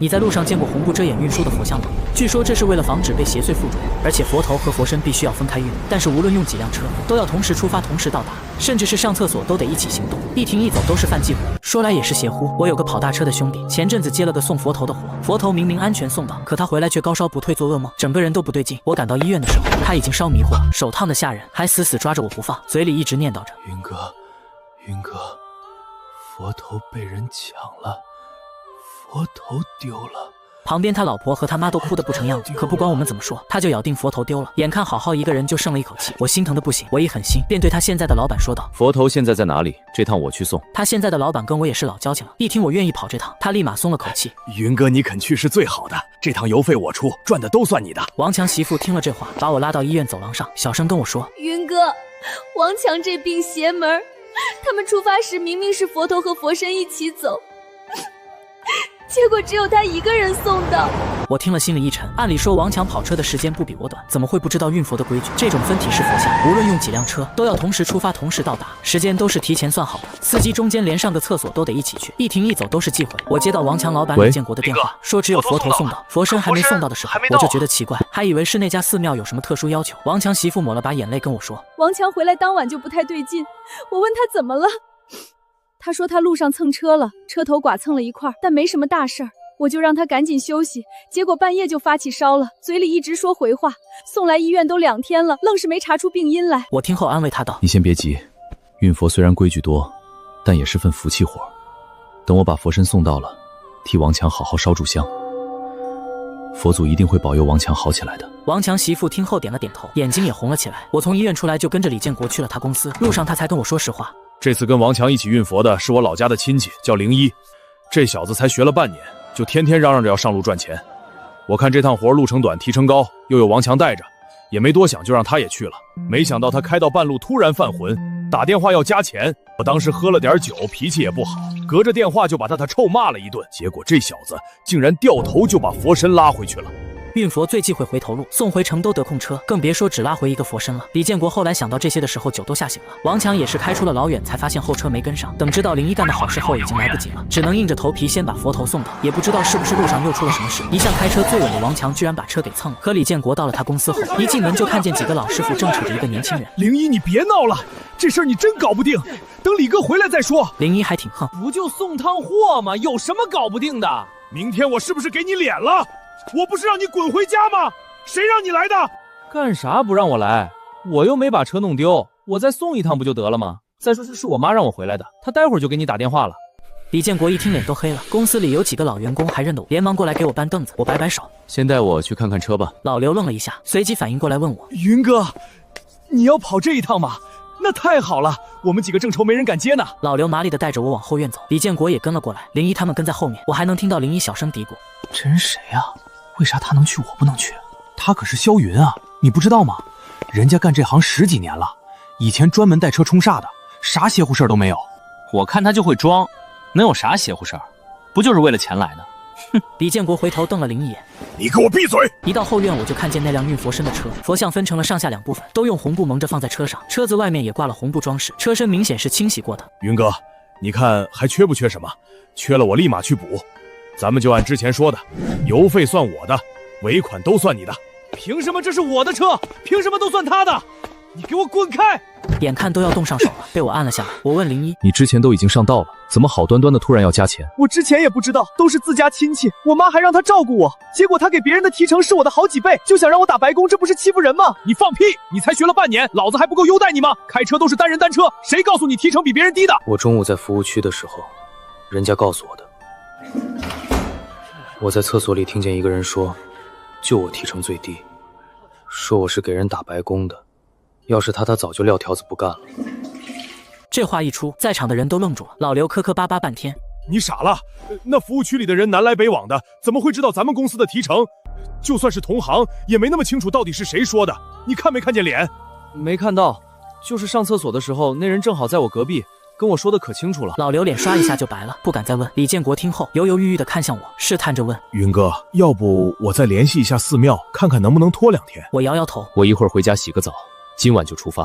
你在路上见过红布遮掩运输的佛像吗？据说这是为了防止被邪祟附着，而且佛头和佛身必须要分开运。但是无论用几辆车，都要同时出发，同时到达，甚至是上厕所都得一起行动，一停一走都是犯忌讳。说来也是邪乎，我有个跑大车的兄弟，前阵子接了个送佛头的活，佛头明明安全送到，可他回来却高烧不退，做噩梦，整个人都不对劲。我赶到医院的时候，他已经烧迷糊了，手烫得吓人，还死死抓着我不放，嘴里一直念叨着：云哥，云哥，佛头被人抢了，佛头丢了。旁边他老婆和他妈都哭得不成样子，可不管我们怎么说，他就咬定佛头丢了。眼看好好一个人就剩了一口气，我心疼的不行。我一狠心，便对他现在的老板说道：佛头现在在哪里？这趟我去送。他现在的老板跟我也是老交情了，一听我愿意跑这趟，他立马松了口气。云哥，你肯去是最好的，这趟油费我出，赚的都算你的。王强媳妇听了这话，把我拉到医院走廊上，小声跟我说：云哥，王强这病邪门，他们出发时明明是佛头和佛身一起走，结果只有他一个人送到。我听了心里一沉，按理说王强跑车的时间不比我短，怎么会不知道运佛的规矩？这种分体式佛像，无论用几辆车，都要同时出发，同时到达，时间都是提前算好的。司机中间连上个厕所都得一起去，一停一走都是忌讳。我接到王强老板李建国的电话，说只有佛头送到，佛身还没送到的时候，我就觉得奇怪，还以为是那家寺庙有什么特殊要求。王强媳妇抹了把眼泪跟我说：王强回来当晚就不太对劲，我问他怎么了，他说他路上蹭车了，车头剐蹭了一块，但没什么大事儿。我就让他赶紧休息，结果半夜就发起烧了，嘴里一直说回话，送来医院都2天了，愣是没查出病因来。我听后安慰他道：你先别急，运佛虽然规矩多，但也是份福气活。等我把佛身送到了，替王强好好烧炷香，佛祖一定会保佑王强好起来的。王强媳妇听后点了点头，眼睛也红了起来。我从医院出来就跟着李建国去了他公司，路上他才跟我说实话。这次跟王强一起运佛的是我老家的亲戚，叫灵一，这小子才学了半年，就天天嚷嚷着要上路赚钱。我看这趟活路程短，提成高，又有王强带着，也没多想就让他也去了。没想到他开到半路突然犯浑，打电话要加钱。我当时喝了点酒，脾气也不好，隔着电话就把他臭骂了一顿。结果这小子竟然掉头就把佛身拉回去了。运佛最忌讳回头路，送回城都得空车，更别说只拉回一个佛身了。李建国后来想到这些的时候，酒都吓醒了。王强也是开出了老远，才发现后车没跟上。等知道灵一干的好事后，已经来不及了，只能硬着头皮先把佛头送到。也不知道是不是路上又出了什么事，一向开车最稳的王强居然把车给蹭了。可李建国到了他公司后，一进门就看见几个老师傅正扯着一个年轻人。灵一，你别闹了，这事儿你真搞不定，等李哥回来再说。灵一还挺横，不就送趟货吗？有什么搞不定的？明天我是不是给你脸了？我不是让你滚回家吗？谁让你来的？干啥不让我来？我又没把车弄丢，我再送一趟不就得了吗？再说是我妈让我回来的，她待会儿就给你打电话了。李建国一听脸都黑了，公司里有几个老员工还认得我，连忙过来给我搬凳子。我摆摆手，先带我去看看车吧。老刘愣了一下，随即反应过来问我：云哥，你要跑这一趟吗？那太好了，我们几个正愁没人敢接呢。老刘麻利地带着我往后院走，李建国也跟了过来，林一他们跟在后面。我还能听到林一小声嘀咕：这人谁啊？为啥他能去我不能去？他可是萧云啊，你不知道吗？人家干这行10几年了，以前专门带车冲煞的，啥邪乎事儿都没有。我看他就会装，能有啥邪乎事儿？不就是为了钱来的？哼！李建国回头瞪了林一眼：你给我闭嘴！一到后院我就看见那辆运佛身的车，佛像分成了上下2部分，都用红布蒙着放在车上，车子外面也挂了红布装饰，车身明显是清洗过的。云哥，你看还缺不缺什么？缺了我立马去补。咱们就按之前说的，油费算我的，尾款都算你的。凭什么这是我的车？凭什么都算他的？你给我滚开！眼看都要动上手了，被我按了下来。我问林一：你之前都已经上道了，怎么好端端的突然要加钱？我之前也不知道，都是自家亲戚，我妈还让他照顾我，结果他给别人的提成是我的好几倍，就想让我打白工，这不是欺负人吗？你放屁！你才学了半年，老子还不够优待你吗？开车都是单人单车，谁告诉你提成比别人低的？我中午在服务区的时候，人家告诉我的。我在厕所里听见一个人说，就我提成最低，说我是给人打白工的，要是他早就撂条子不干了。这话一出，在场的人都愣住了。老刘磕磕巴巴半天：你傻了？那服务区里的人南来北往的，怎么会知道咱们公司的提成？就算是同行，也没那么清楚到底是谁说的。你看没看见脸？没看到，就是上厕所的时候，那人正好在我隔壁，跟我说的可清楚了。老刘脸刷一下就白了，不敢再问。李建国听后犹犹豫豫地看向我，试探着问：云哥，要不我再联系一下寺庙，看看能不能拖2天？我摇摇头：我一会儿回家洗个澡，今晚就出发。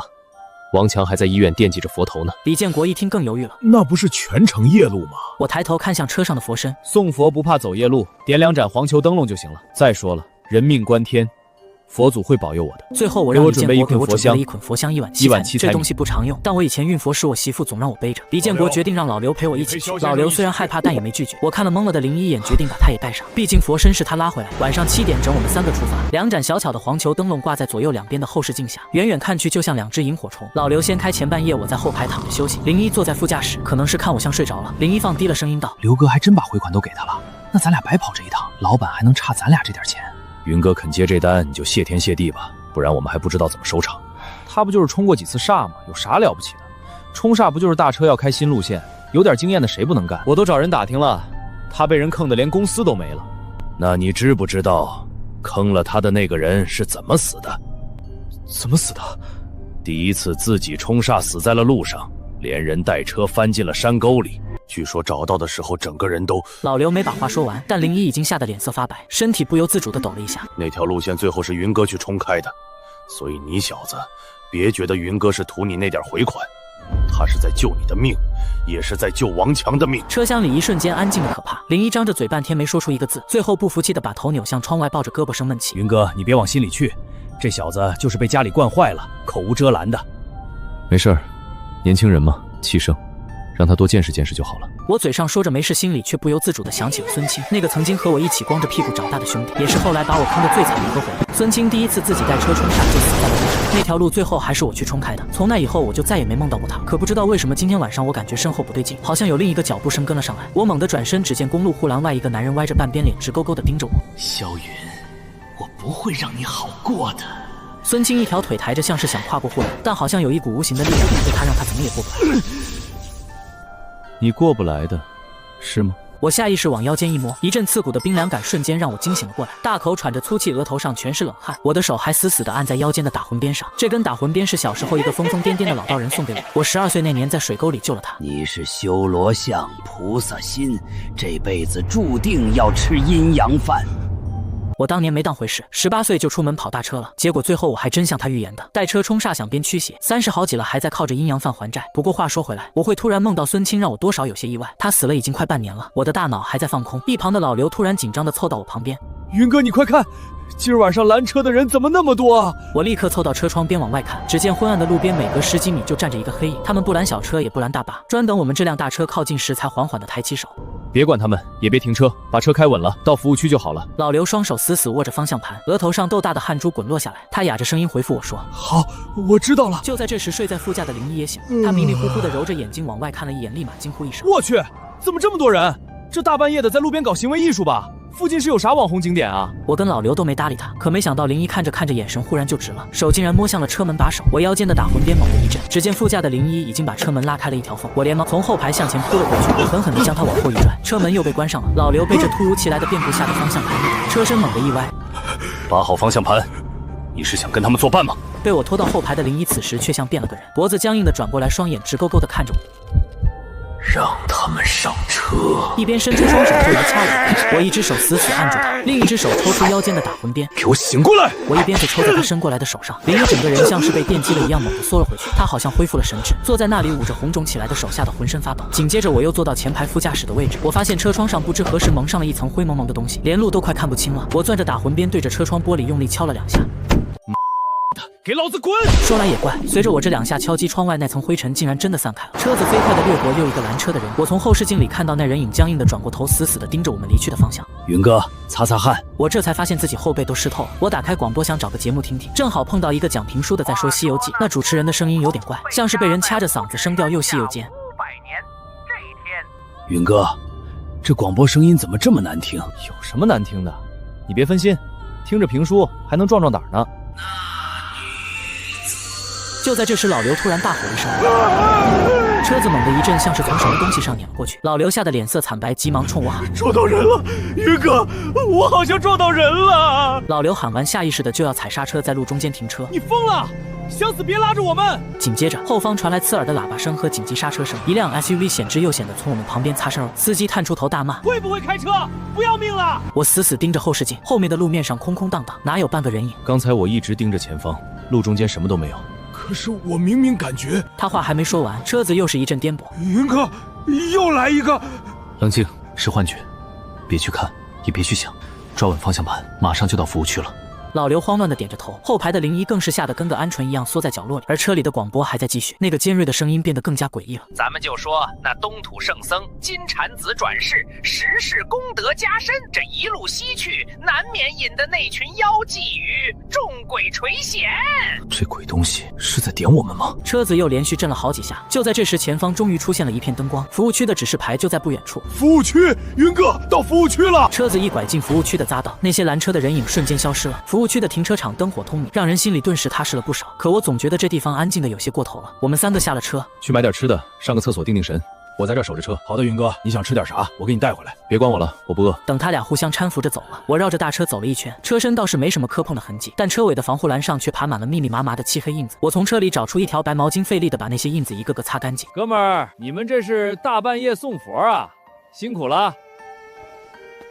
王强还在医院惦记着佛头呢。李建国一听更犹豫了，那不是全程夜路吗？我抬头看向车上的佛身，送佛不怕走夜路，点2盏黄球灯笼就行了。再说了，人命关天，佛祖会保佑我的。最后我让李建国给我准备了一一捆佛香1碗7这东西不常用，但我以前运佛时我媳妇总让我背着。李建国决定让老刘陪我一起去。老刘虽然害怕，但也没拒绝。我看了懵了的林一眼，决定把他也带上，毕竟佛身是他拉回来。晚上7点整，我们3个出发。2盏小巧的黄球灯笼挂在左右两边的后视镜下，远远看去就像2只萤火虫。老刘先开前半夜，我在后排躺着休息。林一坐在副驾驶，可能是看我像睡着了，林一放低了声音道：“刘哥还真把回款都给他了，那咱俩白跑这一趟，老板还能差咱俩这点钱。”云哥肯接这单，你就谢天谢地吧，不然我们还不知道怎么收场。他不就是冲过几次煞吗？有啥了不起的？冲煞不就是大车要开新路线，有点经验的谁不能干？我都找人打听了，他被人坑得连公司都没了。那你知不知道坑了他的那个人是怎么死的？怎么死的？第一次自己冲煞死在了路上，连人带车翻进了山沟里。据说找到的时候，整个人都……老刘没把话说完，但林一已经吓得脸色发白，身体不由自主地抖了一下。那条路线最后是云哥去冲开的，所以你小子别觉得云哥是图你那点回款，他是在救你的命，也是在救王强的命。车厢里一瞬间安静的可怕，林一张着嘴半天没说出一个字，最后不服气的把头扭向窗外，抱着胳膊生闷气。云哥，你别往心里去，这小子就是被家里惯坏了，口无遮拦的。没事儿，年轻人嘛，气盛，让他多见识见识就好了。我嘴上说着没事，心里却不由自主地想起了孙清，那个曾经和我一起光着屁股长大的兄弟，也是后来把我坑得最惨的合伙人。孙清第一次自己带车冲煞就死在了路上，那条路最后还是我去冲开的。从那以后我就再也没梦到过他。可不知道为什么今天晚上我感觉身后不对劲，好像有另一个脚步声跟了上来。我猛地转身，只见公路护栏外一个男人歪着半边脸，直勾勾地盯着我。萧云，我不会让你好过的。孙清一条腿抬着，像是想跨过护栏，但好像有一股无形的力量逼着他，让他怎么也过不来。你过不来的，是吗？我下意识往腰间一摸，一阵刺骨的冰凉感瞬间让我惊醒了过来，大口喘着粗气，额头上全是冷汗。我的手还死死地按在腰间的打魂鞭上，这根打魂鞭是小时候一个疯疯癫癫的老道人送给我，我12岁那年在水沟里救了他。你是修罗相，菩萨心，这辈子注定要吃阴阳饭。我当年没当回事，18岁就出门跑大车了，结果最后我还真像他预言的，带车冲煞想变驱邪，30好几了还在靠着阴阳饭还债。不过话说回来，我会突然梦到孙清，让我多少有些意外。他死了已经快半年了，我的大脑还在放空。一旁的老刘突然紧张地凑到我旁边，云哥，你快看，今儿晚上拦车的人怎么那么多啊？我立刻凑到车窗边往外看，只见昏暗的路边每隔10几米就站着一个黑影，他们不拦小车也不拦大巴，专等我们这辆大车靠近时才缓缓地抬起手。别管他们，也别停车，把车开稳了，到服务区就好了。老刘双手死死握着方向盘，额头上豆大的汗珠滚落下来，他哑着声音回复我说：“好，我知道了。”就在这时，睡在副驾的林一也醒，他迷迷糊糊地揉着眼睛往外看了一眼，立马惊呼一声：“我去，怎么这么多人？这大半夜的在路边搞行为艺术吧？附近是有啥网红景点啊？”我跟老刘都没搭理他，可没想到林一看着看着，眼神忽然就直了，手竟然摸向了车门把手。我腰间的打魂鞭猛地一震，只见副驾的林一已经把车门拉开了一条缝，我连忙从后排向前扑了过去，狠狠地将他往后一拽，车门又被关上了。老刘被这突如其来的变故吓得方向盘一抖，车身猛地一歪。把好方向盘，你是想跟他们作伴吗？被我拖到后排的林一此时却像变了个人，脖子僵硬地转过来，双眼直勾勾地看着我。让他们上车！一边伸出双手就来掐我，我一只手死死按住他，另一只手抽出腰间的打魂鞭，给我醒过来！我一鞭子抽在他伸过来的手上，林一整个人像是被电击了一样猛地缩了回去，他好像恢复了神智，坐在那里捂着红肿起来的手，吓得浑身发抖。紧接着我又坐到前排副驾驶的位置，我发现车窗上不知何时蒙上了一层灰蒙蒙的东西，连路都快看不清了。我攥着打魂鞭对着车窗玻璃用力敲了2下。给老子滚！说来也怪，随着我这2下敲击，窗外那层灰尘竟然真的散开了。车子飞快地掠过又一个拦车的人，我从后视镜里看到那人影僵硬地转过头，死死地盯着我们离去的方向。云哥，擦擦汗。我这才发现自己后背都湿透了。我打开广播想找个节目听听，正好碰到一个讲评书的在说《西游记》，那主持人的声音有点怪，像是被人掐着嗓子，声调又细又尖。500年这一天，云哥，这广播声音怎么这么难听？有什么难听的？你别分心，听着评书还能壮壮胆呢。就在这时，老刘突然大吼一声，车子猛地一震，像是从什么东西上碾了过去。老刘吓得脸色惨白，急忙冲我喊：“撞到人了，云哥，我好像撞到人了！”老刘喊完，下意识的就要踩刹车，在路中间停车。你疯了！想死别拉着我们！紧接着，后方传来刺耳的喇叭声和紧急刹车声，一辆 SUV 显之又显的从我们旁边擦身而过，司机探出头大骂：“会不会开车？不要命了！”我死死盯着后视镜，后面的路面上空空荡荡，哪有半个人影？刚才我一直盯着前方，路中间什么都没有。可是我明明感觉……他话还没说完，车子又是一阵颠簸。云哥，又来一个！冷静，是幻觉，别去看，也别去想，抓稳方向盘，马上就到服务区了。老刘慌乱地点着头，后排的林一更是吓得跟个鹌鹑一样缩在角落里，而车里的广播还在继续，那个尖锐的声音变得更加诡异了。咱们就说那东土圣僧金蝉子转世，十世功德加深，这一路西去，难免引得那群妖妓与众鬼垂涎。这鬼东西是在点我们吗？车子又连续震了好几下，就在这时，前方终于出现了一片灯光，服务区的指示牌就在不远处。服务区，云哥到服务区了。车子一拐进服务区的匝道，那些拦车的人影瞬间消失了。服务区的停车场灯火通明，让人心里顿时踏实了不少。可我总觉得这地方安静的有些过头了。我们3个下了车，去买点吃的，上个厕所定定神。我在这守着车。好的，云哥，你想吃点啥？我给你带回来。别管我了，我不饿。等他俩互相搀扶着走了，我绕着大车走了一圈，车身倒是没什么磕碰的痕迹，但车尾的防护栏上却爬满了密密麻麻的漆黑印子。我从车里找出一条白毛巾，费力的把那些印子一个个擦干净。哥们儿，你们这是大半夜送佛啊，辛苦了。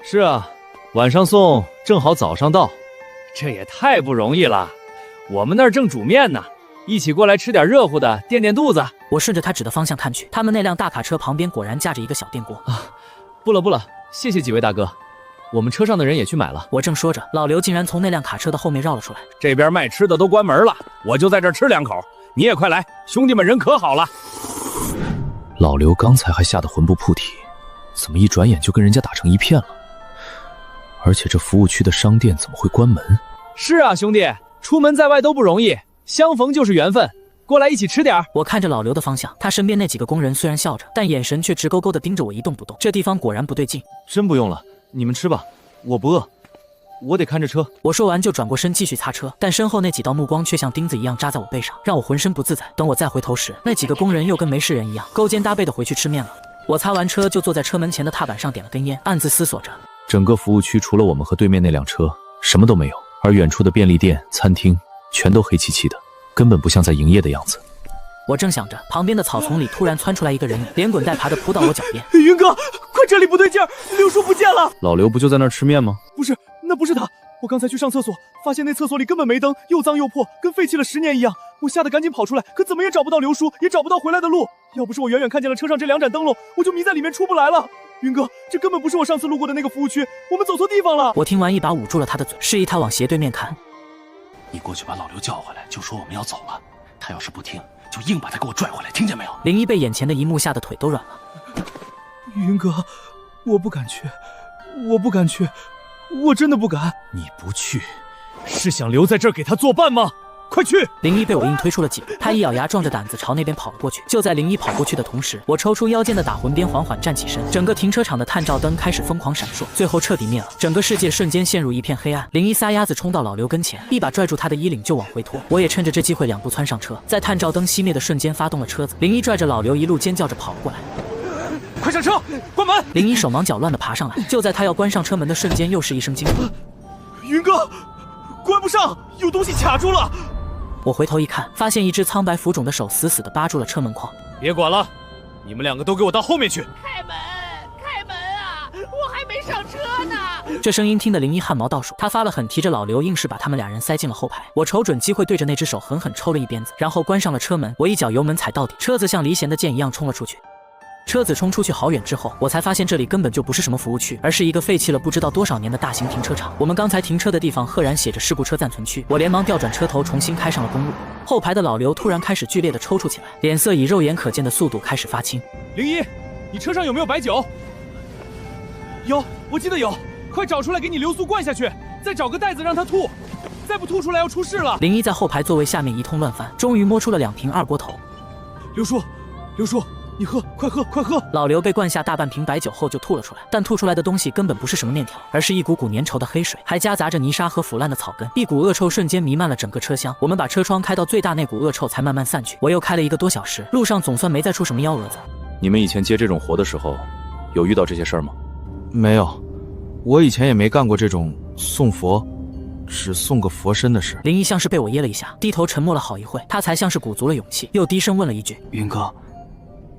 是啊，晚上送，正好早上到，这也太不容易了。我们那儿正煮面呢，一起过来吃点热乎的，垫垫肚子。我顺着他指的方向看去，他们那辆大卡车旁边果然架着一个小电锅。不了，谢谢几位大哥，我们车上的人也去买了。我正说着，老刘竟然从那辆卡车的后面绕了出来。这边卖吃的都关门了，我就在这吃2口，你也快来，兄弟们人可好了。老刘刚才还吓得魂不附体，怎么一转眼就跟人家打成一片了？而且这服务区的商店怎么会关门？是啊，兄弟，出门在外都不容易，相逢就是缘分，过来一起吃点儿。我看着老刘的方向，他身边那几个工人虽然笑着，但眼神却直勾勾地盯着我一动不动。这地方果然不对劲。真不用了，你们吃吧，我不饿，我得看着车。我说完就转过身继续擦车，但身后那几道目光却像钉子一样扎在我背上，让我浑身不自在。等我再回头时，那几个工人又跟没事人一样，勾肩搭背地回去吃面了。我擦完车就坐在车门前的踏板上点了根烟，暗自思索着。整个服务区除了我们和对面那辆车，什么都没有，而远处的便利店、餐厅全都黑漆漆的，根本不像在营业的样子。我正想着，旁边的草丛里突然窜出来一个人影，连滚带爬的扑到我脚边。云哥，快，这里不对劲儿，刘叔不见了！老刘不就在那儿吃面吗？不是，那不是他。我刚才去上厕所，发现那厕所里根本没灯，又脏又破，跟废弃了10年一样。我吓得赶紧跑出来，可怎么也找不到刘叔，也找不到回来的路。要不是我远远看见了车上这2盏灯笼，我就迷在里面出不来了。云哥，这根本不是我上次路过的那个服务区，我们走错地方了。我听完一把捂住了他的嘴，示意他往斜对面看。你过去把老刘叫回来，就说我们要走了。他要是不听，就硬把他给我拽回来，听见没有？林一被眼前的一幕吓得腿都软了。云哥，我不敢去，我真的不敢。你不去，是想留在这儿给他作伴吗？快去！林一被我硬推出了几步，他一咬牙，壮着胆子朝那边跑了过去。就在林一跑过去的同时，我抽出腰间的打魂鞭，缓缓站起身。整个停车场的探照灯开始疯狂闪烁，最后彻底灭了。整个世界瞬间陷入一片黑暗。林一撒丫子冲到老刘跟前，一把拽住他的衣领就往回拖。我也趁着这机会2步窜上车，在探照灯熄灭的瞬间发动了车子。林一拽着老刘一路尖叫着跑了过来。快上车，关门！林一手忙脚乱地爬上来，就在他要关上车门的瞬间，又是一声惊呼。云哥，关不上，有东西卡住了。我回头一看，发现一只苍白浮肿的手死死地扒住了车门框。别管了，你们2个都给我到后面去！开门啊！我还没上车呢！这声音听得林一汗毛倒竖，他发了狠，提着老刘硬是把他们2人塞进了后排。我瞅准机会，对着那只手狠狠抽了一鞭子，然后关上了车门。我一脚油门踩到底，车子像离弦的箭一样冲了出去。车子冲出去好远之后，我才发现这里根本就不是什么服务区，而是一个废弃了不知道多少年的大型停车场。我们刚才停车的地方赫然写着事故车暂存区。我连忙调转车头，重新开上了公路。后排的老刘突然开始剧烈的抽搐起来，脸色以肉眼可见的速度开始发青。01，你车上有没有白酒？有，我记得有，快找出来给你流苏灌下去，再找个袋子让他吐，再不吐出来要出事了。01在后排座位下面一通乱翻，终于摸出了2瓶2锅头。刘叔，你喝，快喝！老刘被灌下大半瓶白酒后就吐了出来，但吐出来的东西根本不是什么面条，而是一股股粘稠的黑水，还夹杂着泥沙和腐烂的草根，一股恶臭瞬间弥漫了整个车厢。我们把车窗开到最大，那股恶臭才慢慢散去。我又开了1个多小时，路上总算没再出什么幺蛾子。你们以前接这种活的时候，有遇到这些事儿吗？没有，我以前也没干过这种送佛，只送个佛身的事。01像是被我噎了一下，低头沉默了好一会，他才像是鼓足了勇气，又低声问了一句：云哥，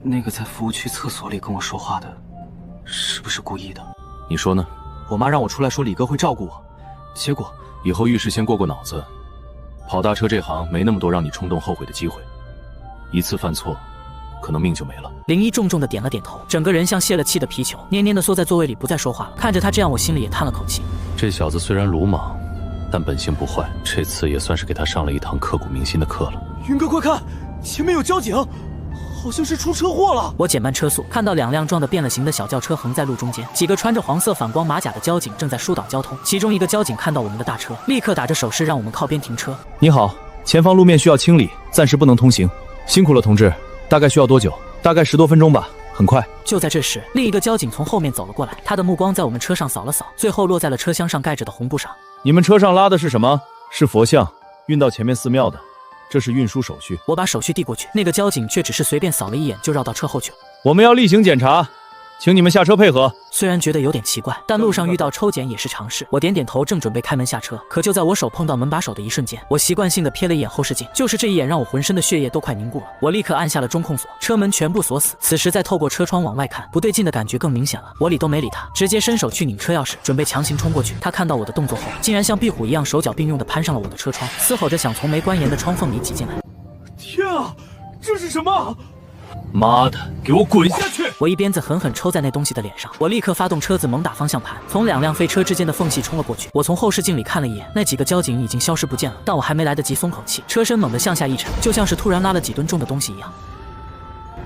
那个在服务区厕所里跟我说话的，是不是故意的？你说呢？我妈让我出来说李哥会照顾我，结果以后遇事先过脑子，跑大车这行没那么多让你冲动后悔的机会，一次犯错，可能命就没了。林一重重的点了点头，整个人像泄了气的皮球，蔫蔫的缩在座位里不再说话了。看着他这样，我心里也叹了口气。这小子虽然鲁莽，但本性不坏，这次也算是给他上了一堂刻骨铭心的课了。云哥，快看，前面有交警，好像是出车祸了。我减慢车速，看到2辆撞得变了形的小轿车横在路中间，几个穿着黄色反光马甲的交警正在疏导交通。其中一个交警看到我们的大车，立刻打着手势让我们靠边停车。你好，前方路面需要清理，暂时不能通行，辛苦了，同志。大概需要多久？大概10多分钟吧，很快。就在这时，另一个交警从后面走了过来，他的目光在我们车上扫了扫，最后落在了车厢上盖着的红布上。你们车上拉的是什么？是佛像，运到前面寺庙的，这是运输手续。我把手续递过去，那个交警却只是随便扫了一眼就绕到车后去了。我们要例行检查，请你们下车配合。虽然觉得有点奇怪，但路上遇到抽检也是常事。我点点头，正准备开门下车，可就在我手碰到门把手的一瞬间，我习惯性的瞥了一眼后视镜，就是这一眼让我浑身的血液都快凝固了。我立刻按下了中控锁，车门全部锁死。此时再透过车窗往外看，不对劲的感觉更明显了。我理都没理他，直接伸手去拧车钥匙，准备强行冲过去。他看到我的动作后，竟然像壁虎一样手脚并用的攀上了我的车窗，嘶吼着想从没关严的窗缝里挤进来。天啊，这是什么？妈的，给我滚下去！我一鞭子狠狠抽在那东西的脸上，我立刻发动车子猛打方向盘，从2辆飞车之间的缝隙冲了过去。我从后视镜里看了一眼，那几个交警已经消失不见了，但我还没来得及松口气，车身猛地向下一沉，就像是突然拉了几吨重的东西一样。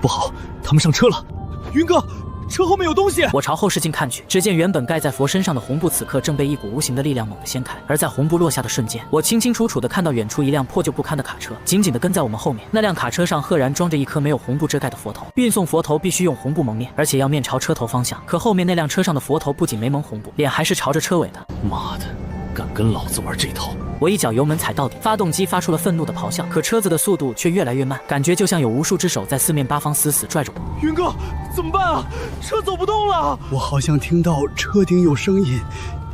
不好，他们上车了！云哥，车后面有东西！我朝后视镜看去，只见原本盖在佛身上的红布此刻正被一股无形的力量猛地掀开，而在红布落下的瞬间，我清清楚楚地看到远处一辆破旧不堪的卡车紧紧地跟在我们后面。那辆卡车上赫然装着一颗没有红布遮盖的佛头，运送佛头必须用红布蒙面，而且要面朝车头方向。可后面那辆车上的佛头不仅没蒙红布，脸还是朝着车尾的。妈的，敢跟老子玩这套！我一脚油门踩到底，发动机发出了愤怒的咆哮，可车子的速度却越来越慢，感觉就像有无数只手在四面八方死死拽着我。云哥，怎么办啊？车走不动了！我好像听到车顶有声音，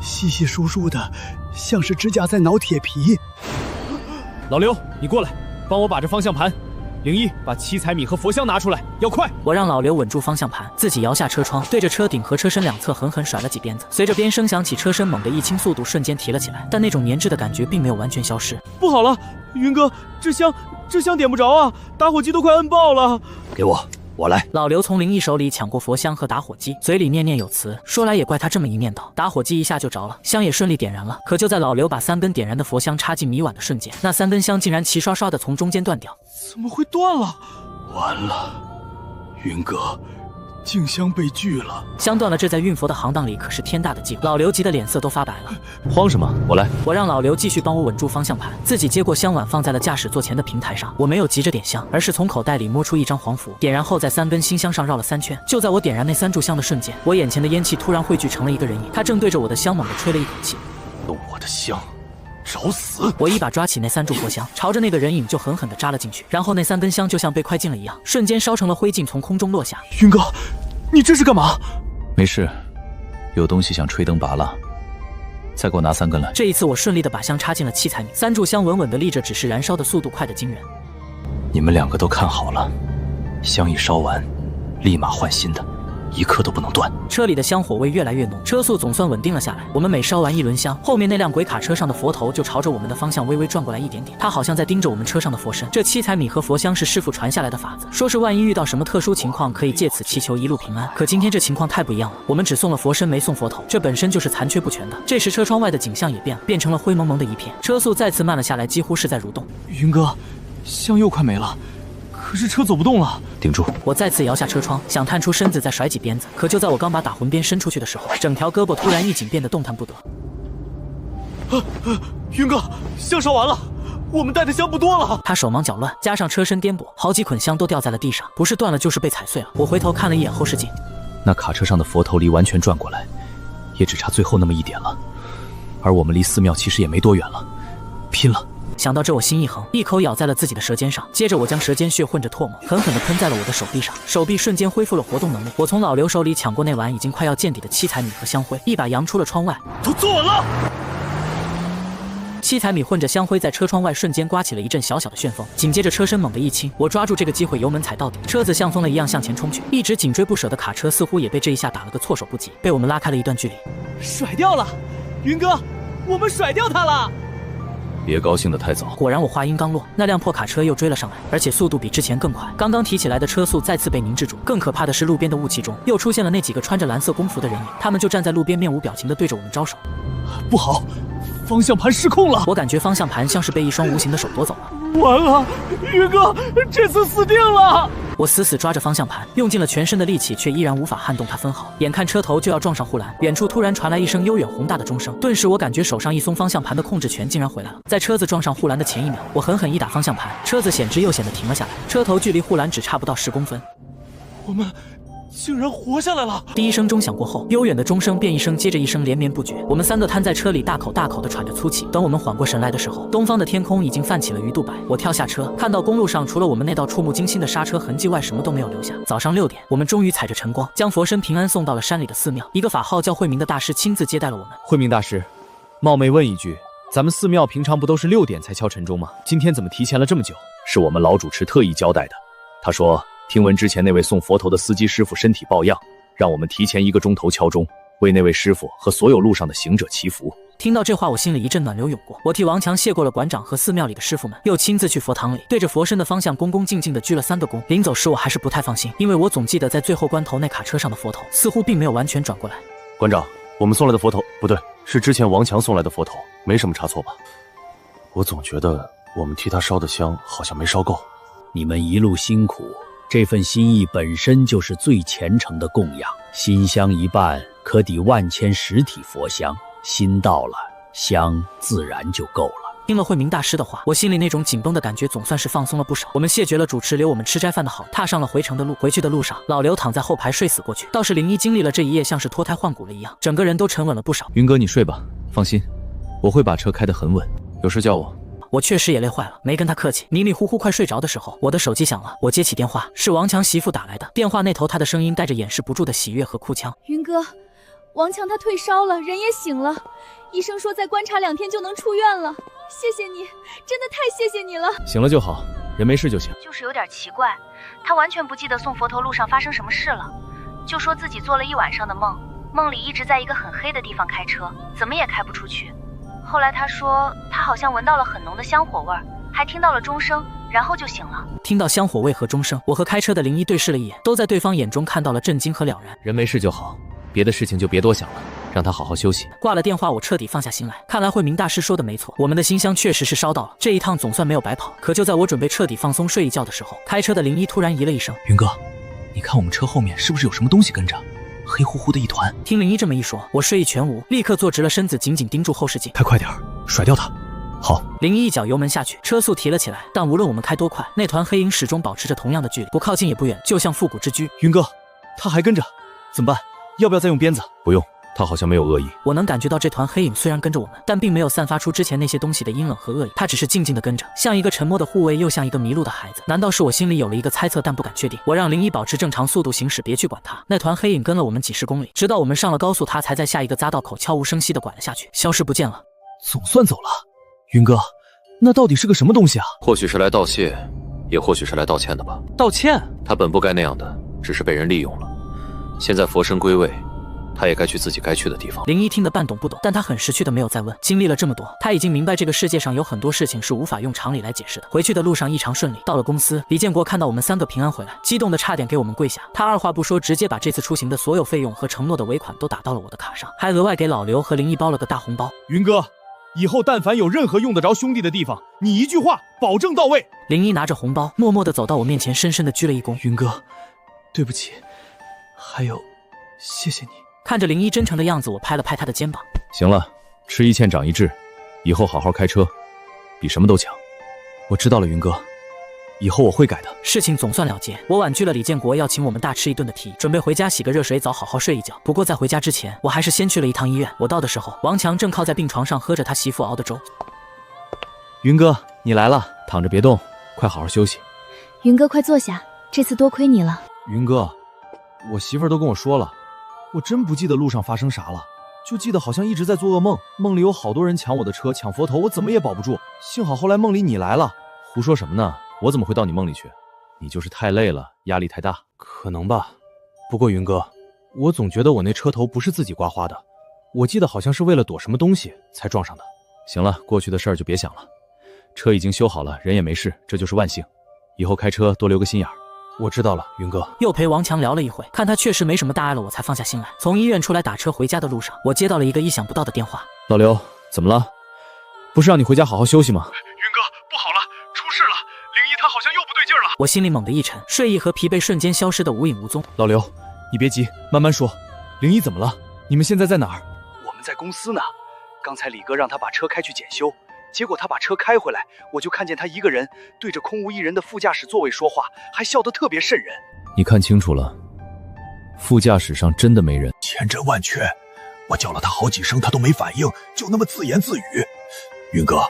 稀稀疏疏的，像是指甲在挠铁皮。老刘，你过来，帮我把这方向盘。01，把七彩米和佛香拿出来，要快！我让老刘稳住方向盘，自己摇下车窗，对着车顶和车身两侧狠狠甩了几鞭子。随着鞭声响起，车身猛地一轻，速度瞬间提了起来，但那种粘滞的感觉并没有完全消失。不好了，云哥，这香点不着啊，打火机都快摁爆了。给我来。老刘从01手里抢过佛香和打火机，嘴里念念有词。说来也怪他这么一念叨，打火机一下就着了，香也顺利点燃了。可就在老刘把3根点燃的佛香插进米碗的瞬间，那3根香竟然齐刷刷的从中间断掉。怎么会断了？完了，云哥，静香被拒了。香断了，这在运佛的行当里可是天大的忌讳。老刘急得脸色都发白了。慌什么？我来。我让老刘继续帮我稳住方向盘，自己接过香碗放在了驾驶座前的平台上。我没有急着点香，而是从口袋里摸出一张黄符，点燃后在3根新香上绕了3圈。就在我点燃那3炷香的瞬间，我眼前的烟气突然汇聚成了一个人影，他正对着我的香猛地吹了一口气。动我的香，找死！我一把抓起那3炷佛香，朝着那个人影就狠狠地扎了进去，然后那3根香就像被快进了一样，瞬间烧成了灰烬，从空中落下。云哥，你这是干嘛？没事，有东西想吹灯拔蜡。再给我拿3根来。这一次我顺利地把香插进了7彩米，3炷香稳稳地立着，只是燃烧的速度快得惊人。你们2个都看好了，香一烧完，立马换新的，一刻都不能断。车里的香火味越来越浓，车速总算稳定了下来。我们每烧完1轮香，后面那辆鬼卡车上的佛头就朝着我们的方向微微转过来一点点，它好像在盯着我们车上的佛身。这7彩米和佛香是师傅传下来的法子，说是万一遇到什么特殊情况，可以借此祈求一路平安。可今天这情况太不一样了，我们只送了佛身，没送佛头，这本身就是残缺不全的。这时车窗外的景象也变了，变成了灰蒙蒙的一片，车速再次慢了下来，几乎是在蠕动。云哥，香又快没了，可是车走不动了。顶住！我再次摇下车窗，想探出身子再甩几鞭子，可就在我刚把打魂鞭伸出去的时候，整条胳膊突然一紧，变得动弹不得。云哥，香烧完了，我们带的香不多了。他手忙脚乱，加上车身颠簸，好几捆香都掉在了地上，不是断了就是被踩碎了。我回头看了一眼后视镜，那卡车上的佛头离完全转过来，也只差最后那么一点了，而我们离寺庙其实也没多远了，拼了！想到这，我心一横，一口咬在了自己的舌尖上，接着我将舌尖血混着唾沫狠狠地喷在了我的手臂上，手臂瞬间恢复了活动能力。我从老刘手里抢过那碗已经快要见底的7彩米和香灰，一把扬出了窗外。都坐稳了！7彩米混着香灰在车窗外瞬间刮起了一阵小小的旋风，紧接着车身猛地一倾，我抓住这个机会油门踩到底，车子像疯了一样向前冲去。一直紧追不舍的卡车似乎也被这一下打了个措手不及，被我们拉开了一段距离。甩掉了，云哥，我们甩掉它了！别高兴得太早。果然，我话音刚落，那辆破卡车又追了上来，而且速度比之前更快。刚刚提起来的车速再次被凝滞住。更可怕的是，路边的雾气中又出现了那几个穿着蓝色工服的人影，他们就站在路边，面无表情地对着我们招手。不好，方向盘失控了！我感觉方向盘像是被一双无形的手夺走了。完了，云哥，这次死定了！我死死抓着方向盘，用尽了全身的力气，却依然无法撼动它分毫。眼看车头就要撞上护栏，远处突然传来一声悠远宏大的钟声，顿时我感觉手上一松，方向盘的控制权竟然回来了。在车子撞上护栏的前一秒，我狠狠一打方向盘，车子险之又险地停了下来，车头距离护栏只差不到10公分。我们竟然活下来了！第一声钟响过后，悠远的钟声便一声接着一声连绵不绝。我们3个瘫在车里，大口大口地喘着粗气。等我们缓过神来的时候，东方的天空已经泛起了鱼肚白。我跳下车，看到公路上除了我们那道触目惊心的刹车痕迹外，什么都没有留下。早上6点，我们终于踩着晨光，将佛身平安送到了山里的寺庙。一个法号叫慧明的大师亲自接待了我们。慧明大师，冒昧问一句，咱们寺庙平常不都是6点才敲晨钟吗？今天怎么提前了这么久？是我们老主持特意交代的。他说，听闻之前那位送佛头的司机师傅身体抱恙，让我们提前1个钟头敲钟，为那位师傅和所有路上的行者祈福。听到这话，我心里一阵暖流涌过。我替王强谢过了馆长和寺庙里的师傅们，又亲自去佛堂里，对着佛身的方向恭恭敬敬地鞠了3个躬。临走时，我还是不太放心，因为我总记得在最后关头那卡车上的佛头似乎并没有完全转过来。馆长，我们送来的佛头不对，是之前王强送来的佛头，没什么差错吧？我总觉得我们替他烧的香好像没烧够。你们一路辛苦，这份心意本身就是最虔诚的供养，心香一半可抵万千实体佛香，心到了，香自然就够了。听了慧明大师的话，我心里那种紧绷的感觉总算是放松了不少。我们谢绝了主持留我们吃斋饭的好，踏上了回程的路。回去的路上，老刘躺在后排睡死过去，倒是01经历了这一夜，像是脱胎换骨了一样，整个人都沉稳了不少。云哥，你睡吧，放心，我会把车开得很稳，有事叫我。我确实也累坏了，没跟他客气。迷迷糊糊快睡着的时候，我的手机响了，我接起电话，是王强媳妇打来的。电话那头，他的声音带着掩饰不住的喜悦和哭腔。云哥，王强他退烧了，人也醒了，医生说再观察2天就能出院了。谢谢你，真的太谢谢你了。醒了就好，人没事就行。就是有点奇怪，他完全不记得送佛头路上发生什么事了，就说自己做了1晚上的梦，梦里一直在一个很黑的地方开车，怎么也开不出去。后来他说他好像闻到了很浓的香火味儿，还听到了钟声，然后就醒了。听到香火味和钟声，我和开车的01对视了一眼，都在对方眼中看到了震惊和了然。人没事就好，别的事情就别多想了，让他好好休息。挂了电话，我彻底放下心来。看来慧明大师说的没错，我们的心香确实是烧到了，这一趟总算没有白跑。可就在我准备彻底放松睡一觉的时候，开车的01突然咦了一声：“云哥，你看我们车后面是不是有什么东西跟着？黑乎乎的一团。”听01这么一说，我睡意全无，立刻坐直了身子，紧紧盯住后视镜。开快点，甩掉它。好。01一脚油门下去，车速提了起来，但无论我们开多快，那团黑影始终保持着同样的距离，不靠近也不远，就像复古之居。云哥，他还跟着，怎么办？要不要再用鞭子？不用，他好像没有恶意。我能感觉到这团黑影虽然跟着我们，但并没有散发出之前那些东西的阴冷和恶意，他只是静静地跟着，像一个沉默的护卫，又像一个迷路的孩子。难道是我心里有了一个猜测，但不敢确定。我让01保持正常速度行驶，别去管他。那团黑影跟了我们几10公里，直到我们上了高速，他才在下一个匝道口悄无声息地拐了下去，消失不见了。总算走了。云哥，那到底是个什么东西啊？或许是来道谢，也或许是来道歉的吧。道歉？他本不该那样的，只是被人利用了。现在佛身归位，他也该去自己该去的地方。01听得半懂不懂，但他很识趣的没有再问。经历了这么多，他已经明白这个世界上有很多事情是无法用常理来解释的。回去的路上异常顺利，到了公司，李建国看到我们3个平安回来，激动的差点给我们跪下。他二话不说，直接把这次出行的所有费用和承诺的尾款都打到了我的卡上，还额外给老刘和01包了个大红包。云哥，以后但凡有任何用得着兄弟的地方，你一句话保证到位。01拿着红包，默默地走到我面前，深深地鞠了一躬。云哥，对不起，还有，谢谢你。看着01真诚的样子，我拍了拍他的肩膀。行了，吃一堑长一智，以后好好开车，比什么都强。我知道了，云哥，以后我会改的。事情总算了结，我婉拒了李建国要请我们大吃一顿的提议，准备回家洗个热水澡，好好睡一觉。不过在回家之前，我还是先去了一趟医院。我到的时候，王强正靠在病床上喝着他媳妇熬的粥。云哥，你来了，躺着别动，快好好休息。云哥，快坐下，这次多亏你了。云哥，我媳妇儿都跟我说了，我真不记得路上发生啥了，就记得好像一直在做噩梦，梦里有好多人抢我的车，抢佛头，我怎么也保不住。幸好后来梦里你来了。胡说什么呢？我怎么会到你梦里去？你就是太累了，压力太大。可能吧。不过云哥，我总觉得我那车头不是自己刮花的，我记得好像是为了躲什么东西才撞上的。行了，过去的事儿就别想了，车已经修好了，人也没事，这就是万幸。以后开车多留个心眼儿。我知道了，云哥。又陪王强聊了一会，看他确实没什么大碍了，我才放下心来。从医院出来打车回家的路上，我接到了一个意想不到的电话。老刘，怎么了？不是让你回家好好休息吗？云哥，不好了，出事了！灵一她好像又不对劲儿了。我心里猛地一沉，睡意和疲惫瞬间消失得无影无踪。老刘，你别急，慢慢说。灵一怎么了？你们现在在哪儿？我们在公司呢。刚才李哥让他把车开去检修，结果他把车开回来，我就看见他一个人对着空无一人的副驾驶座位说话，还笑得特别瘆人。你看清楚了，副驾驶上真的没人。千真万确，我叫了他好几声，他都没反应，就那么自言自语。云哥，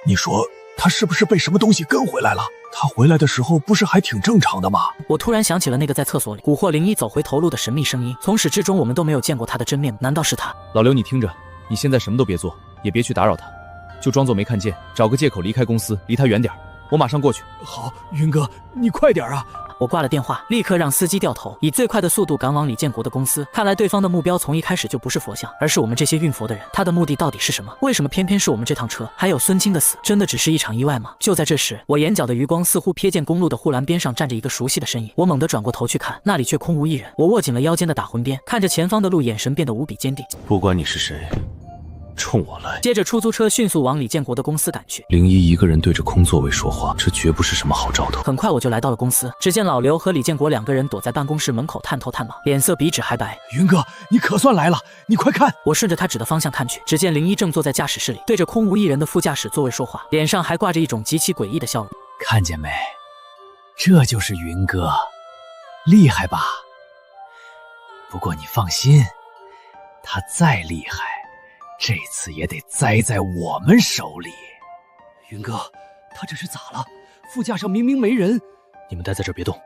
你说他是不是被什么东西跟回来了？他回来的时候不是还挺正常的吗？我突然想起了那个在厕所里蛊惑灵一走回头路的神秘声音，从始至终我们都没有见过他的真面目，难道是他？老刘，你听着，你现在什么都别做，也别去打扰他，就装作没看见，找个借口离开公司，离他远点。我马上过去。好，云哥，你快点啊！我挂了电话，立刻让司机掉头，以最快的速度赶往李建国的公司。看来对方的目标从一开始就不是佛像，而是我们这些运佛的人。他的目的到底是什么？为什么偏偏是我们这趟车？还有孙清的死，真的只是一场意外吗？就在这时，我眼角的余光似乎瞥见公路的护栏边上站着一个熟悉的身影。我猛地转过头去看，那里却空无一人。我握紧了腰间的打魂鞭，看着前方的路，眼神变得无比坚定。不管你是谁，冲我来！接着出租车迅速往李建国的公司赶去。灵一一个人对着空座位说话，这绝不是什么好兆头。很快我就来到了公司，只见老刘和李建国两个人躲在办公室门口探头探脑，脸色比纸还白。云哥，你可算来了，你快看！我顺着他指的方向看去，只见灵一正坐在驾驶室里，对着空无一人的副驾驶座位说话，脸上还挂着一种极其诡异的笑容。看见没？这就是云哥，厉害吧？不过你放心，他再厉害，这次也得栽在我们手里。云哥，他这是咋了？副驾上明明没人。你们待在这儿别动，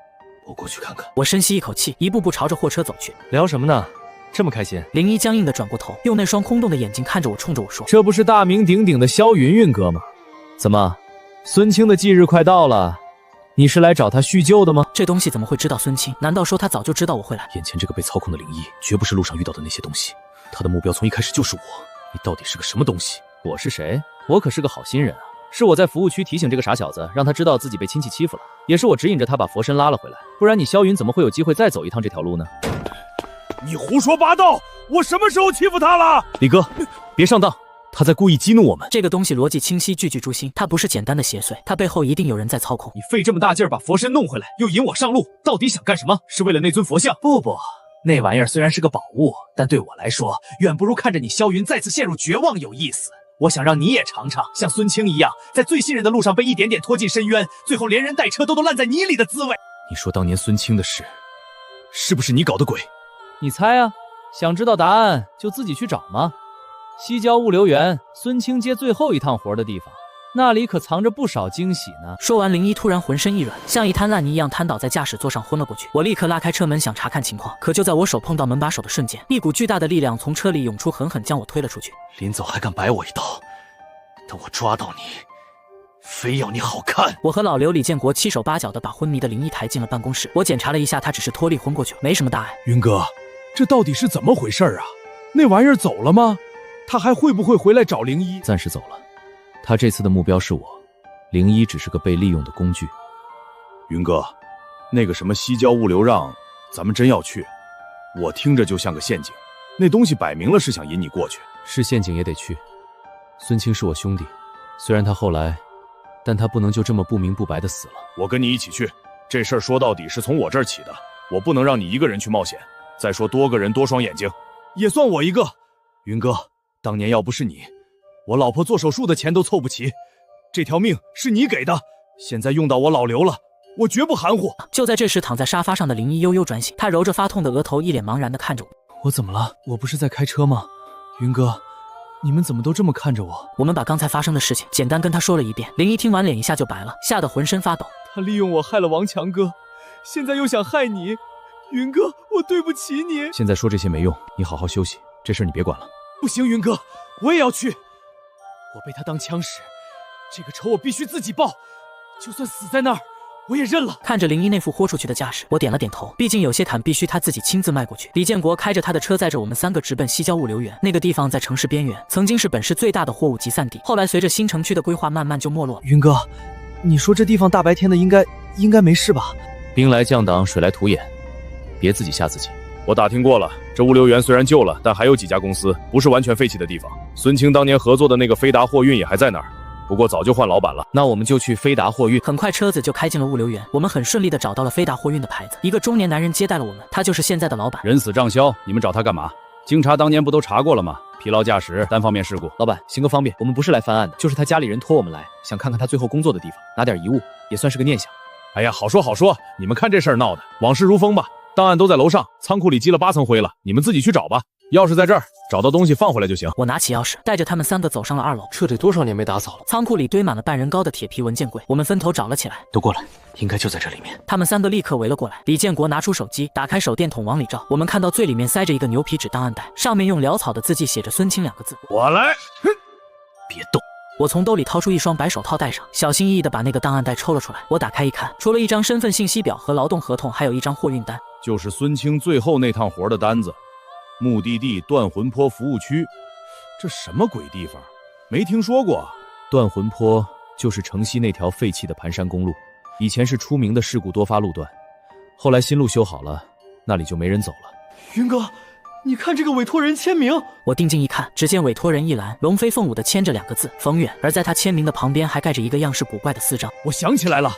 我过去看看。我深吸一口气，一步步朝着货车走去。聊什么呢？这么开心？灵一僵硬地转过头，用那双空洞的眼睛看着我，冲着我说：“这不是大名鼎鼎的萧云云哥吗？怎么，孙清的忌日快到了，你是来找他叙旧的吗？”这东西怎么会知道孙清？难道说他早就知道我会来？眼前这个被操控的灵一，绝不是路上遇到的那些东西，他的目标从一开始就是我。你到底是个什么东西？我是谁？我可是个好心人啊！是我在服务区提醒这个傻小子，让他知道自己被亲戚欺负了，也是我指引着他把佛身拉了回来，不然你萧云怎么会有机会再走一趟这条路呢？你胡说八道！我什么时候欺负他了？李哥，别上当，他在故意激怒我们。这个东西逻辑清晰，句句诛心，他不是简单的邪祟，他背后一定有人在操控。你费这么大劲儿把佛身弄回来，又引我上路，到底想干什么？是为了那尊佛像？不，那玩意儿虽然是个宝物，但对我来说，远不如看着你萧云再次陷入绝望有意思。我想让你也尝尝像孙清一样，在最信任的路上被一点点拖进深渊，最后连人带车都烂在泥里的滋味。你说当年孙清的事，是不是你搞的鬼？你猜啊，想知道答案就自己去找嘛。西郊物流园，孙清接最后一趟活的地方，那里可藏着不少惊喜呢。说完，灵一突然浑身一软，像一滩烂泥一样瘫倒在驾驶座上昏了过去。我立刻拉开车门想查看情况，可就在我手碰到门把手的瞬间，一股巨大的力量从车里涌出，狠狠将我推了出去。临走还敢摆我一道，等我抓到你，非要你好看！我和老刘、李建国七手八脚的把昏迷的灵一抬进了办公室。我检查了一下，他只是脱力昏过去，没什么大碍。云哥，这到底是怎么回事啊？那玩意儿走了吗？他还会不会回来找灵一？暂时走了，他这次的目标是我，灵一只是个被利用的工具。云哥，那个什么西郊物流让，咱们真要去？我听着就像个陷阱，那东西摆明了是想引你过去。是陷阱也得去。孙清是我兄弟，虽然他后来，但他不能就这么不明不白的死了。我跟你一起去，这事儿说到底是从我这儿起的，我不能让你一个人去冒险。再说多个人多双眼睛，也算我一个。云哥，当年要不是你，我老婆做手术的钱都凑不齐，这条命是你给的，现在用到我老刘了，我绝不含糊。就在这时，躺在沙发上的灵一悠悠转醒，他揉着发痛的额头，一脸茫然地看着我。我怎么了？我不是在开车吗？云哥，你们怎么都这么看着我？我们把刚才发生的事情简单跟他说了一遍。灵一听完，脸一下就白了，吓得浑身发抖。他利用我害了王强哥，现在又想害你。云哥，我对不起你。现在说这些没用，你好好休息，这事儿你别管了。不行，云哥，我也要去。我被他当枪使，这个仇我必须自己报，就算死在那儿，我也认了。看着林一那副豁出去的架势，我点了点头。毕竟有些坦必须他自己亲自迈过去。李建国开着他的车，载着我们3个直奔西郊物流园。那个地方在城市边缘，曾经是本市最大的货物集散地，后来随着新城区的规划，慢慢就没落了。云哥，你说这地方大白天的应该没事吧？兵来将挡，水来土掩，别自己吓自己。我打听过了，这物流园虽然旧了，但还有几家公司不是完全废弃的地方。孙清当年合作的那个飞达货运也还在那儿。不过早就换老板了，那我们就去飞达货运。很快车子就开进了物流园，我们很顺利的找到了飞达货运的牌子。一个中年男人接待了我们，他就是现在的老板。人死账消，你们找他干嘛？经查当年不都查过了吗？疲劳驾驶，单方面事故。老板，行个方便，我们不是来翻案的，就是他家里人托我们来，想看看他最后工作的地方，拿点遗物，也算是个念想。哎呀，好说好说，你们看这事儿闹的，往事如风吧。档案都在楼上，仓库里积了8层灰了，你们自己去找吧。钥匙在这儿，找到东西放回来就行。我拿起钥匙，带着他们3个走上了2楼。这得多少年没打扫了？仓库里堆满了半人高的铁皮文件柜，我们分头找了起来。都过来，应该就在这里面。他们3个立刻围了过来。李建国拿出手机，打开手电筒往里照。我们看到最里面塞着一个牛皮纸档案袋，上面用潦草的字迹写着孙清2个字。我来，别动。我从兜里掏出一双白手套戴上，小心翼翼地把那个档案袋抽了出来。我打开一看，除了一张身份信息表和劳动合同，还有一张货运单，就是孙清最后那趟活的单子。目的地断魂坡服务区，这什么鬼地方？没听说过。断魂坡就是城西那条废弃的盘山公路，以前是出名的事故多发路段，后来新路修好了，那里就没人走了。云哥，你看这个委托人签名。我定睛一看，只见委托人一栏龙飞凤舞的签着2个字冯远，而在他签名的旁边还盖着一个样式古怪的私章。我想起来了，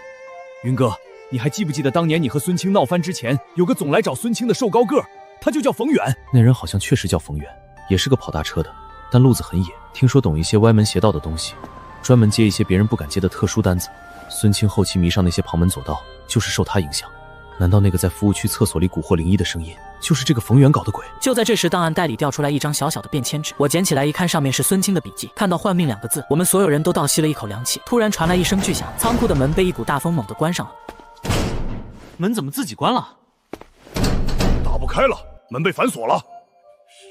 云哥，你还记不记得当年你和孙清闹翻之前，有个总来找孙清的瘦高个，他就叫冯远。那人好像确实叫冯远，也是个跑大车的，但路子很野，听说懂一些歪门邪道的东西，专门接一些别人不敢接的特殊单子。孙清后期迷上那些旁门左道，就是受他影响。难道那个在服务区厕所里蛊惑灵异的声音，就是这个冯远搞的鬼？就在这时，档案袋里掉出来一张小小的便签纸，我捡起来一看，上面是孙清的笔记。看到换命2个字，我们所有人都倒吸了一口凉气。突然传来一声巨响，仓库的门被一股大风猛地关上了。门怎么自己关了？打不开了，门被反锁了。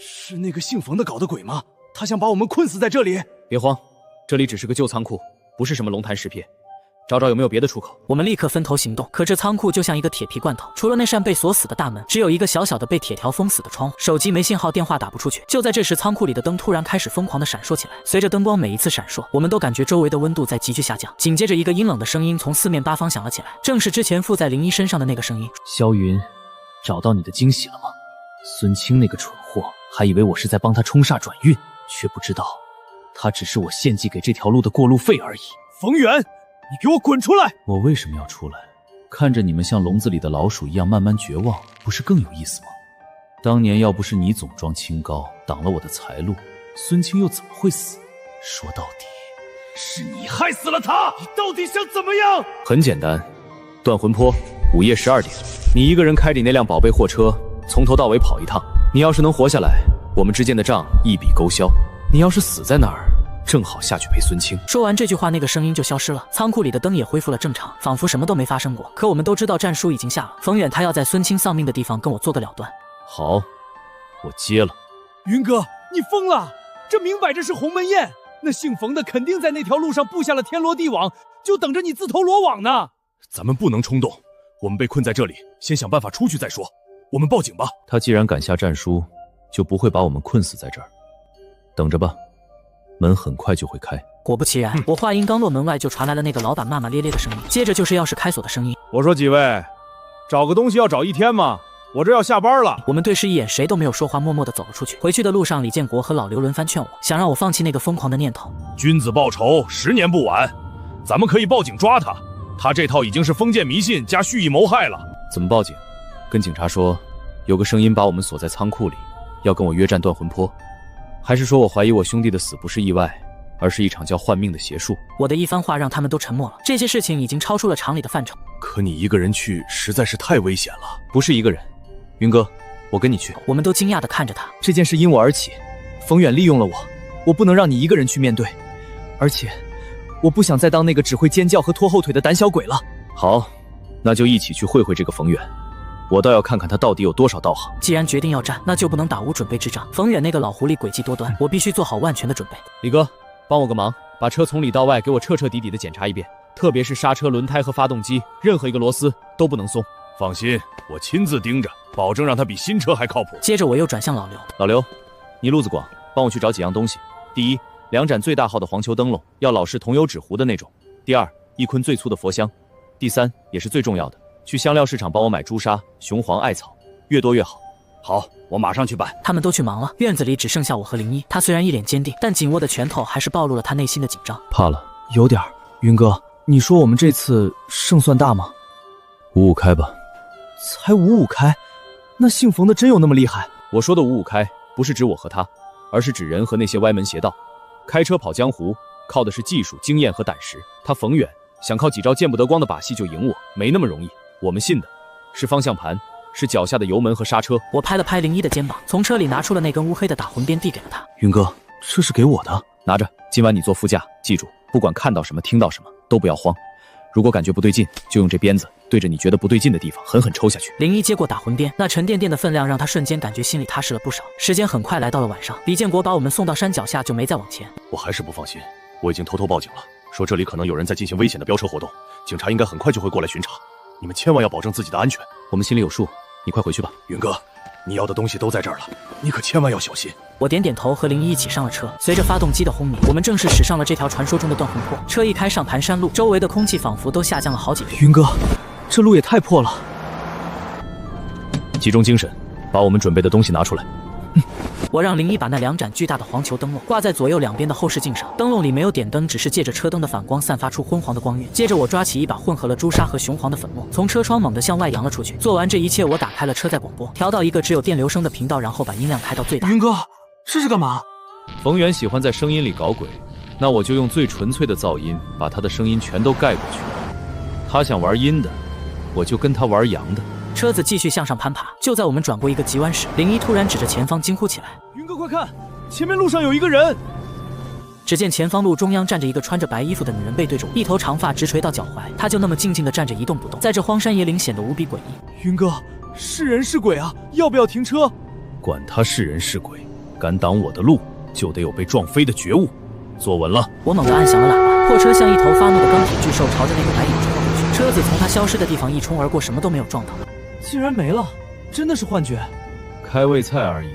是那个姓冯的搞的鬼吗？他想把我们困死在这里。别慌，这里只是个旧仓库，不是什么龙潭石片，找找有没有别的出口。我们立刻分头行动，可这仓库就像一个铁皮罐头，除了那扇被锁死的大门，只有一个小小的被铁条封死的窗户，手机没信号，电话打不出去。就在这时，仓库里的灯突然开始疯狂的闪烁起来，随着灯光每一次闪烁，我们都感觉周围的温度在急剧下降。紧接着，一个阴冷的声音从4面8方响了起来，正是之前附在林一身上的那个声音。萧云，找到你的惊喜了吗？孙清那个蠢货，还以为我是在帮他冲煞转运，却不知道他只是我献祭给这条路的过路费而已。冯远，你给我滚出来！我为什么要出来？看着你们像笼子里的老鼠一样慢慢绝望，不是更有意思吗？当年要不是你总装清高，挡了我的财路，孙清又怎么会死？说到底，是你害死了他！你到底想怎么样？很简单，断魂坡午夜12点，你一个人开着那辆宝贝货车，从头到尾跑一趟。你要是能活下来，我们之间的账一笔勾销；你要是死在那儿，正好下去陪孙清。说完这句话，那个声音就消失了，仓库里的灯也恢复了正常，仿佛什么都没发生过。可我们都知道战书已经下了，冯远他要在孙清丧命的地方跟我做个了断。好，我接了。云哥，你疯了！这明摆着是鸿门宴，那姓冯的肯定在那条路上布下了天罗地网，就等着你自投罗网呢。咱们不能冲动，我们被困在这里，先想办法出去再说。我们报警吧。他既然敢下战书，就不会把我们困死在这儿。等着吧，门很快就会开。果不其然，我话音刚落，门外就传来了那个老板骂骂咧咧的声音，接着就是钥匙开锁的声音。我说几位，找个东西要找1天吗？我这要下班了。我们对视一眼，谁都没有说话，默默地走了出去。回去的路上，李建国和老刘轮番劝我，想让我放弃那个疯狂的念头。君子报仇，10年不晚。咱们可以报警抓他，他这套已经是封建迷信加蓄意谋害了。怎么报警？跟警察说，有个声音把我们锁在仓库里，要跟我约战断魂坡。还是说我怀疑我兄弟的死不是意外，而是一场叫换命的邪术？我的一番话让他们都沉默了，这些事情已经超出了常理的范畴。可你一个人去实在是太危险了。不是一个人，云哥，我跟你去。我们都惊讶地看着他。这件事因我而起，冯远利用了我，我不能让你一个人去面对，而且我不想再当那个只会尖叫和拖后腿的胆小鬼了。好，那就一起去会会这个冯远。我倒要看看他到底有多少道行。既然决定要战，那就不能打无准备之仗。冯远那个老狐狸诡计多端，我必须做好万全的准备。李哥，帮我个忙，把车从里到外给我彻彻底底的检查一遍。特别是刹车、轮胎和发动机，任何一个螺丝都不能松。放心，我亲自盯着，保证让它比新车还靠谱。接着我又转向老刘，老刘，你路子广，帮我去找几样东西。第一，2盏最大号的黄球灯笼，要老式桐油纸糊的那种。第二，1捆最粗的佛香。第三，也是最重要的，去香料市场帮我买朱砂、雄黄、艾草，越多越好。好，我马上去办。他们都去忙了，院子里只剩下我和林一。他虽然一脸坚定，但紧握的拳头还是暴露了他内心的紧张。怕了，有点儿。云哥，你说我们这次胜算大吗？5-5开吧。才5-5开？那姓冯的真有那么厉害？我说的5-5开，不是指我和他，而是指人和那些歪门邪道。开车跑江湖，靠的是技术、经验和胆识。他冯远想靠几招见不得光的把戏就赢我，没那么容易。我们信的是方向盘，是脚下的油门和刹车。我拍了拍林一的肩膀，从车里拿出了那根乌黑的打魂鞭，递给了他。云哥，这是给我的，拿着。今晚你坐副驾，记住，不管看到什么、听到什么，都不要慌。如果感觉不对劲，就用这鞭子对着你觉得不对劲的地方狠狠抽下去。林一接过打魂鞭，那沉甸甸的分量让他瞬间感觉心里踏实了不少。时间很快来到了晚上，李建国把我们送到山脚下，就没再往前。我还是不放心，我已经偷偷报警了，说这里可能有人在进行危险的飙车活动，警察应该很快就会过来巡查。你们千万要保证自己的安全。我们心里有数，你快回去吧。云哥，你要的东西都在这儿了，你可千万要小心。我点点头，和林一一起上了车。随着发动机的轰鸣，我们正式驶上了这条传说中的断魂坡。车一开上盘山路，周围的空气仿佛都下降了好几度。云哥，这路也太破了。集中精神，把我们准备的东西拿出来。我让林一把那2盏巨大的黄球灯笼挂在左右两边的后视镜上，灯笼里没有点灯，只是借着车灯的反光散发出昏黄的光晕。接着我抓起一把混合了朱砂和雄黄的粉末，从车窗猛地向外扬了出去。做完这一切，我打开了车载广播，调到一个只有电流声的频道，然后把音量开到最大。云哥，这是干嘛？冯源喜欢在声音里搞鬼，那我就用最纯粹的噪音把他的声音全都盖过去。他想玩阴的，我就跟他玩阳的。车子继续向上攀爬，就在我们转过一个急弯时，林一突然指着前方惊呼起来：“云哥，快看，前面路上有一个人！”只见前方路中央站着一个穿着白衣服的女人，背对着我，一头长发直垂到脚踝，她就那么静静地站着一动不动，在这荒山野岭显得无比诡异。云哥，是人是鬼啊？要不要停车？管他是人是鬼，敢挡我的路，就得有被撞飞的觉悟。坐稳了！我猛地按响了喇叭，货车像一头发怒的钢铁巨兽，朝着那个白影冲了过去。车子从它消失的地方一冲而过，什么都没有撞到。竟然没了，真的是幻觉。开胃菜而已，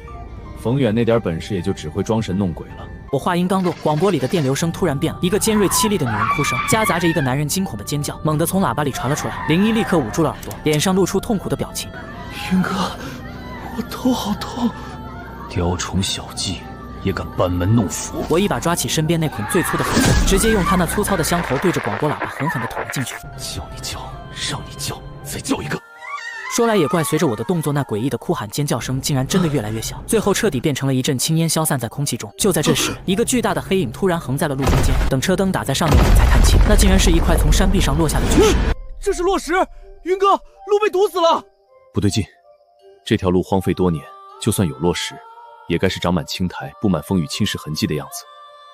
冯远那点本事也就只会装神弄鬼了。我话音刚落，广播里的电流声突然变了，一个尖锐凄厉的女人哭声，夹杂着一个男人惊恐的尖叫，猛地从喇叭里传了出来。林一立刻捂住了耳朵，脸上露出痛苦的表情。云哥，我头好痛。雕虫小技，也敢班门弄斧！我一把抓起身边那捆最粗的粉末，直接用他那粗糙的香头对着广播喇叭狠狠地捅了进去。叫你叫，让你叫，再叫一个！说来也怪，随着我的动作，那诡异的哭喊尖叫声竟然真的越来越小，最后彻底变成了一阵青烟消散在空气中。就在这时，一个巨大的黑影突然横在了路中间，等车灯打在上面，我才看清，那竟然是一块从山壁上落下的巨石。这是落石！云哥，路被堵死了！不对劲，这条路荒废多年，就算有落石，也该是长满青苔、布满风雨侵蚀痕迹的样子。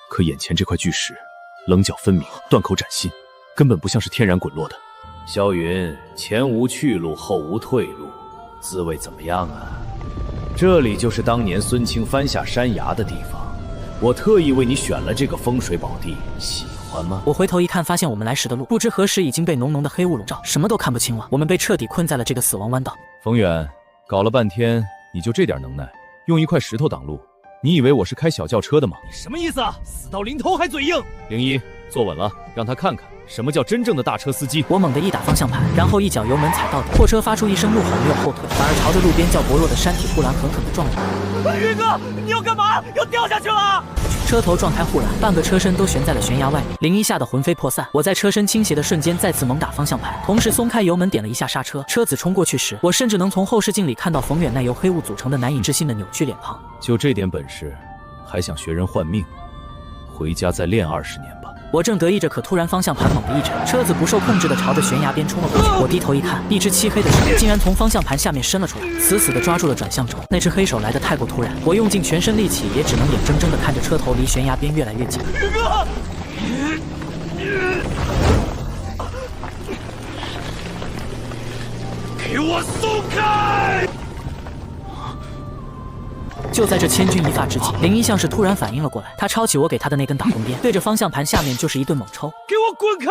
可眼前这块巨石，棱角分明，断口斩心，根本不像是天然滚落的。萧云，前无去路，后无退路，滋味怎么样啊？这里就是当年孙清翻下山崖的地方，我特意为你选了这个风水宝地，喜欢吗？我回头一看，发现我们来时的路不知何时已经被浓浓的黑雾笼罩，什么都看不清了。我们被彻底困在了这个死亡弯道。冯远，搞了半天你就这点能耐，用一块石头挡路，你以为我是开小轿车的吗？你什么意思啊？死到临头还嘴硬！零一，坐稳了，让他看看什么叫真正的大车司机。我猛地一打方向盘，然后一脚油门踩到底，货车发出一声怒吼，没有后退，反而朝着路边较薄弱的山体护栏狠狠地撞了一把。云哥，你要干嘛？要掉下去了！车头撞开护栏，半个车身都悬在了悬崖外面。林一吓得魂飞魄散，我在车身倾斜的瞬间再次猛打方向盘，同时松开油门，点了一下刹车。车子冲过去时，我甚至能从后视镜里看到冯远那由黑雾组成的难以置信的扭曲脸庞。就这点本事，还想学人换命？回家再练20年吧。我正得意着，可突然方向盘猛地一沉，车子不受控制地朝着悬崖边冲了过去。我低头一看，一只漆黑的手竟然从方向盘下面伸了出来，死死地抓住了转向轴。那只黑手来得太过突然，我用尽全身力气，也只能眼睁睁地看着车头离悬崖边越来越近。云哥，给我松开！就在这千钧一发之际，林一像是突然反应了过来，他抄起我给他的那根打弓鞭，对着方向盘下面就是一顿猛抽。给我滚开！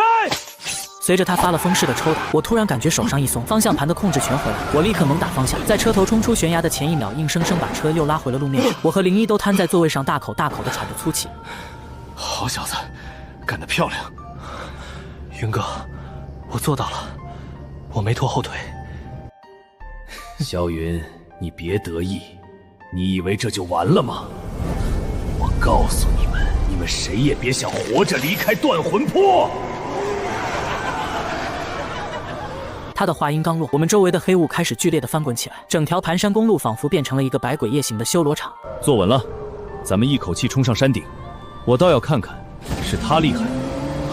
随着他发了疯似的抽打，我突然感觉手上一松，方向盘的控制权回来，我立刻猛打方向，在车头冲出悬崖的前一秒，硬生生把车又拉回了路面上。我和林一都瘫在座位上，大口大口的喘着粗气。好小子，干得漂亮！云哥，我做到了，我没拖后腿。萧云，你别得意，你以为这就完了吗？我告诉你们，你们谁也别想活着离开断魂坡！他的话音刚落，我们周围的黑雾开始剧烈的翻滚起来，整条盘山公路仿佛变成了一个百鬼夜行的修罗场。坐稳了，咱们一口气冲上山顶。我倒要看看，是他厉害，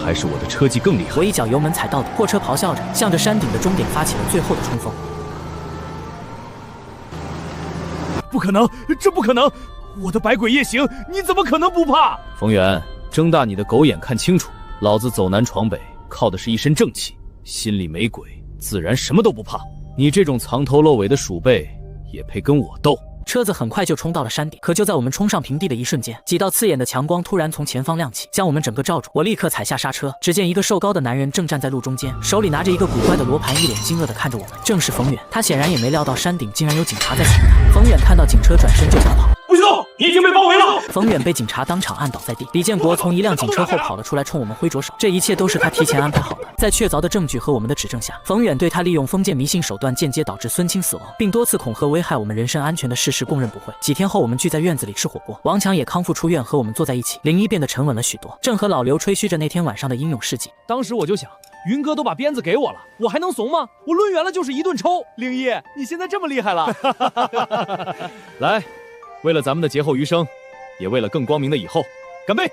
还是我的车技更厉害。我一脚油门踩到底，货车咆哮着，向着山顶的终点发起了最后的冲锋。不可能，这不可能！我的百鬼夜行，你怎么可能不怕？冯远，睁大你的狗眼看清楚，老子走南闯北，靠的是一身正气，心里没鬼，自然什么都不怕。你这种藏头露尾的鼠辈，也配跟我斗？车子很快就冲到了山顶，可就在我们冲上平地的一瞬间，几道刺眼的强光突然从前方亮起，将我们整个罩住。我立刻踩下刹车，只见一个瘦高的男人正站在路中间，手里拿着一个古怪的罗盘，一脸惊愕地看着我们。正是冯远，他显然也没料到山顶竟然有警察在请他。冯远看到警车转身就想跑，不许动！你已经被包围了！冯远被警察当场按倒在地。李建国从一辆警车后跑了出来，冲我们挥着手。这一切都是他提前安排好的。在确凿的证据和我们的指证下，冯远对他利用封建迷信手段间接导致孙清死亡，并多次恐吓危害我们人身安全的事实供认不讳。几天后，我们聚在院子里吃火锅，王强也康复出院，和我们坐在一起。林一变得沉稳了许多，正和老刘吹嘘着那天晚上的英勇事迹。当时我就想，云哥都把鞭子给我了，我还能怂吗？我抡圆了就是一顿抽。灵一，你现在这么厉害了！来，为了咱们的劫后余生，也为了更光明的以后，干杯！